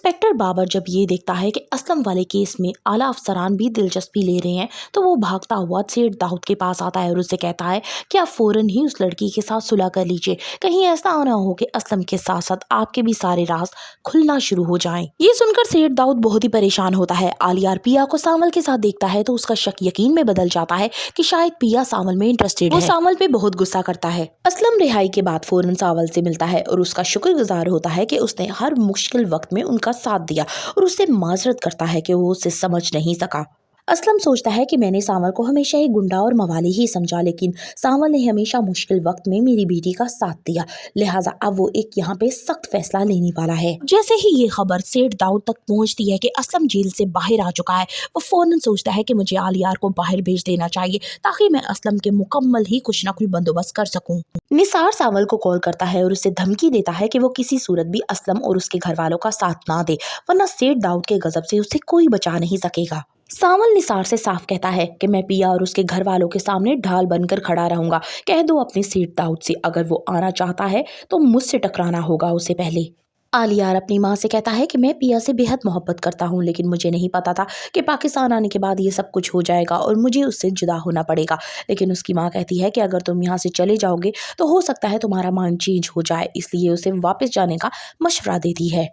Inspector Babar जब ये देखता है कि असलम वाले केस में आला अफसरान भी दिलचस्पी ले रहे हैं तो वो भागता हुआ सेठ दाऊद के पास आता है और उससे कहता है कि आप फौरन ही उस लड़की के साथ सुलह कर लीजिए, कहीं ऐसा ना हो कि असलम के साथ साथ आपके भी सारे राज खुलना शुरू हो जाएं। ये सुनकर सेठ दाऊद बहुत ही परेशान होता है। आलियार पिया को सावल के साथ देखता है तो उसका शक यकीन में बदल जाता है कि शायद पिया सावल में इंटरेस्टेड है। वो सावल पे बहुत गुस्सा करता है। असलम रिहाई के बाद फौरन सावल से मिलता है और उसका शुक्रगुजार होता है कि उसने हर मुश्किल वक्त में उनका साथ दिया और उससे माजरत करता है कि वो उसे समझ नहीं सका। असलम सोचता है कि मैंने सावल को हमेशा ही गुंडा और मवाली ही समझा, लेकिन सावल ने हमेशा मुश्किल वक्त में मेरी बेटी का साथ दिया, लिहाजा अब वो एक यहाँ पे सख्त फैसला लेने वाला है। जैसे ही ये खबर सेठ दाऊद तक पहुँचती है कि असलम जेल से बाहर आ चुका है, वो फौरन सोचता है कि मुझे आलियार को बाहर भेज देना चाहिए ताकि मैं असलम के मुकम्मल ही कुछ ना कुछ बंदोबस्त कर सकूं। निसार सावल को कॉल करता है और उसे धमकी देता है कि वो किसी सूरत भी असलम और उसके घर वालों का साथ ना दे, वरना सेठ दाऊद के गजब से उसे कोई बचा नहीं सकेगा। सावल निसार से साफ कहता है कि मैं पिया और उसके घर वालों के सामने ढाल बनकर खड़ा रहूंगा, कह दो अपने सेठ दाऊद से अगर वो आना चाहता है तो मुझसे टकराना होगा उसे पहले। आलियार अपनी माँ से कहता है कि मैं पिया से बेहद मोहब्बत करता हूँ, लेकिन मुझे नहीं पता था कि पाकिस्तान आने के बाद ये सब कुछ हो जाएगा और मुझे उससे जुदा होना पड़ेगा। लेकिन उसकी माँ कहती है कि अगर तुम यहाँ से चले जाओगे तो हो सकता है तुम्हारा माइंड चेंज हो जाए, इसलिए उसे वापस जाने का मशवरा देती है।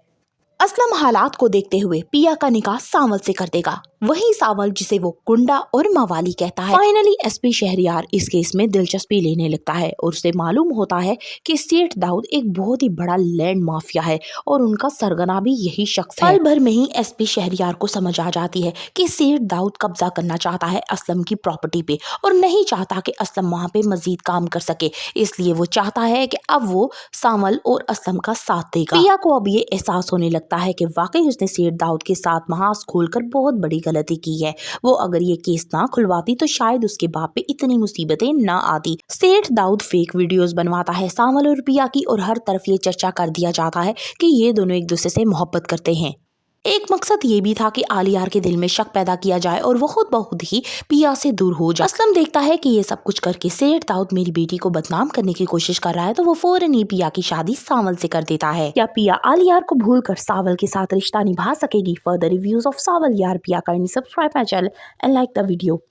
असलम हालात को देखते हुए पिया का निकाह सावल से कर देगा, वही सावल जिसे वो गुंडा और मवाली कहता है। फाइनली एसपी शहरियार इस केस में दिलचस्पी लेने लगता है और उसे मालूम होता है कि सेठ दाऊद एक बहुत ही बड़ा लैंड माफिया है और उनका सरगना भी यही शख्स है। पल भर में ही एसपी शहरियार को समझ आ जाती है कि सेठ दाऊद कब्जा करना चाहता है असलम की प्रॉपर्टी पे और नहीं चाहता कि असलम वहाँ पे मजीद काम कर सके, इसलिए वो चाहता है कि अब वो सावल और असलम का साथ देगा। पिया को अब ये एहसास होने लगता है कि वाकई उसने सेठ दाऊद के साथ महाज खोलकर बहुत बड़ी गलती की है। वो अगर ये केस ना खुलवाती तो शायद उसके बाप पे इतनी मुसीबतें ना आती। सेठ दाऊद फेक वीडियोस बनवाता है सावल और पिया की और हर तरफ ये चर्चा कर दिया जाता है कि ये दोनों एक दूसरे से मोहब्बत करते हैं। एक मकसद ये भी था कि आलियार के दिल में शक पैदा किया जाए और वो खुद बहुत ही पिया से दूर हो जाए। असलम देखता है कि ये सब कुछ करके सेठ दाऊद मेरी बेटी को बदनाम करने की कोशिश कर रहा है तो वो फौरन ही पिया की शादी सावल से कर देता है। क्या पिया आलियार को भूलकर सावल के साथ रिश्ता निभा सकेगी? फर्दर रिव्यूज ऑफ सावल यार पिया, kindly subscribe my channel and like the video.